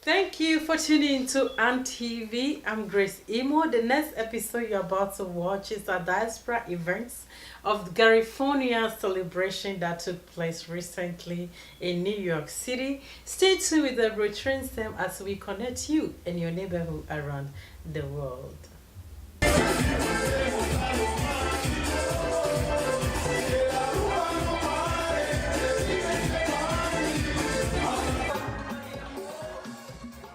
Thank you for tuning into TV. I'm Grace Imo. The next episode you're about to watch is a Diaspora events of the Garifuna celebration that took place recently in New York City. Stay tuned with the Nsem as we connect you and your neighborhood around the world.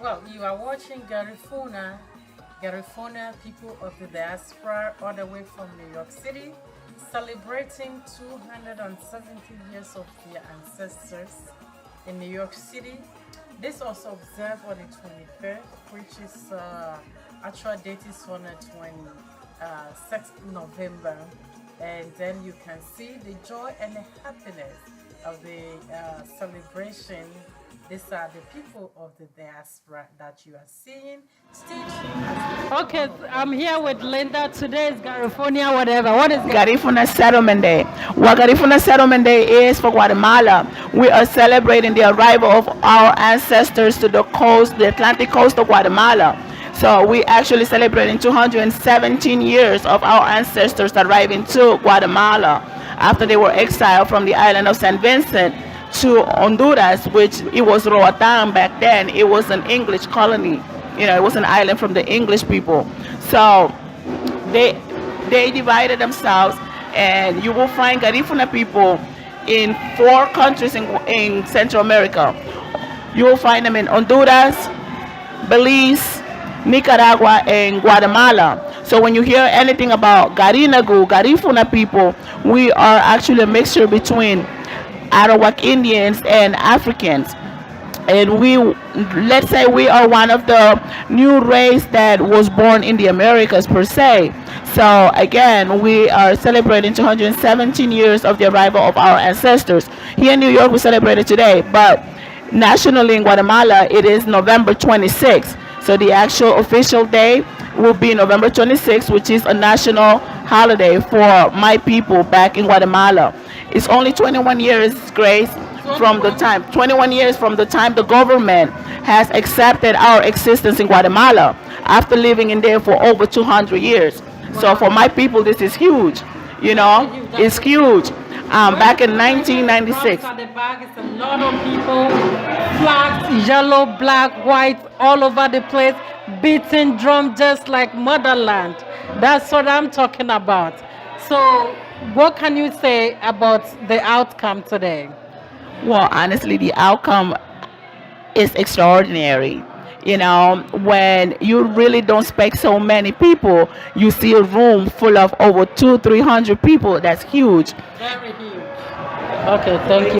Well, you are watching Garifuna people of the diaspora all the way from New York City, celebrating 270 years of their ancestors in New York City. This also observed on the 23rd, which is actual date is on the 26th November. And then you can see the joy and the happiness of the celebration. These are the people of the diaspora that you are seeing. Stay tuned. Okay, I'm here with Linda. Today is Garifuna, whatever. What is Garifuna Settlement Day. What Garifuna Settlement Day is for Guatemala, we are celebrating the arrival of our ancestors to the coast, the Atlantic coast of Guatemala. So we actually celebrating 217 years of our ancestors arriving to Guatemala after they were exiled from the island of St. Vincent to Honduras, which it was Roatan back then. It was an English colony. It was an island from the English people. So they divided themselves, and you will find Garifuna people in 4 countries in Central America. You will find them in Honduras, Belize, Nicaragua, and Guatemala. So when you hear anything about Garifuna people, we are actually a mixture between Arawak Indians and Africans. And let's say we are one of the new race that was born in the Americas per se. So again, we are celebrating 217 years of the arrival of our ancestors. Here in New York, we celebrated today, but nationally in Guatemala, it is November 26th. So the actual official day will be November 26th, which is a national holiday for my people back in Guatemala. It's only 21 years, Grace, from the time 21 years from the time the government has accepted our existence in Guatemala after living in there for over 200 years. Wow. So for my people, this is huge. It's huge. Back in 1996. At the back is a lot of people, flags, yellow, black, white, all over the place, beating drum just like motherland. That's what I'm talking about. So, what can you say about the outcome today? Well, honestly, the outcome is extraordinary. When you really don't expect so many people, you see a room full of over 200-300 people. That's huge. Very huge. Okay, thank you.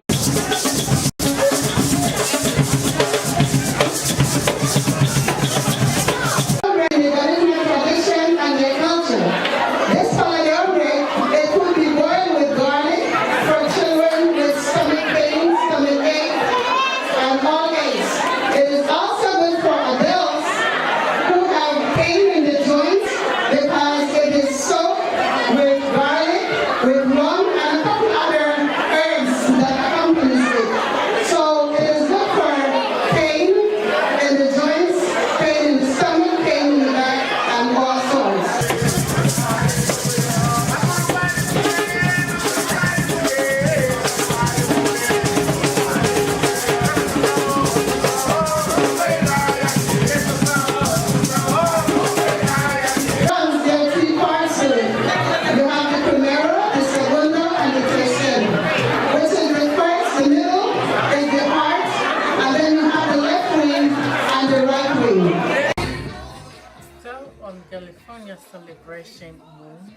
California celebration moon,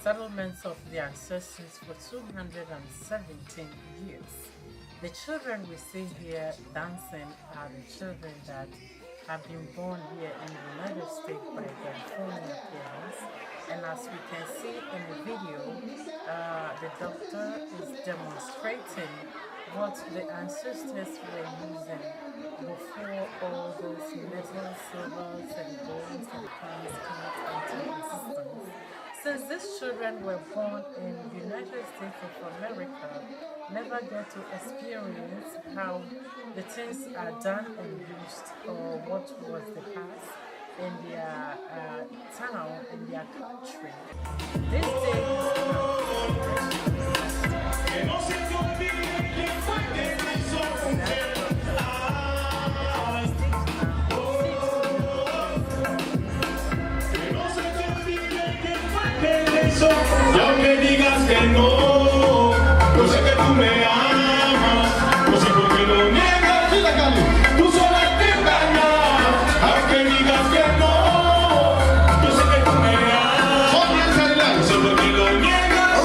settlements of the ancestors for 217 years. The children we see here dancing are the children that have been born here in the United States by California parents. And as we can see in the video, the doctor is demonstrating what the ancestors were using before all those metals, silvers, and golds and coins came into existence. Since these children were born in the United States of America, never get to experience how the things are done and used or what was the past in their town, in their country. This day Y aunque digas que no, yo sé que tú me amas, no sé por qué lo niegas, tú sola te engañas. Aunque digas que no, yo sé que tú me amas, no sé por qué lo niegas.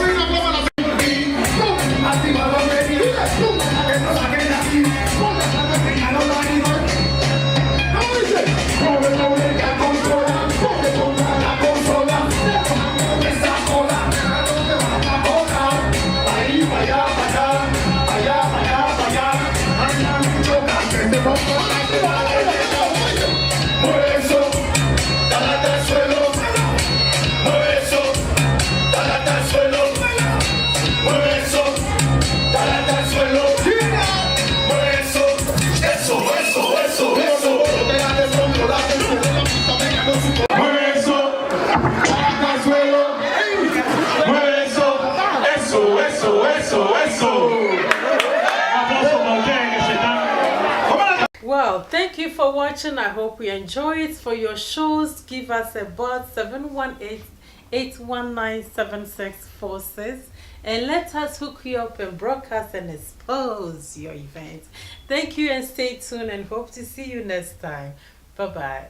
Well, thank you for watching. I hope you enjoy it. For your shows, give us a buzz 718-819-7646 and let us hook you up and broadcast and expose your event. Thank you and stay tuned and hope to see you next time. Bye-bye.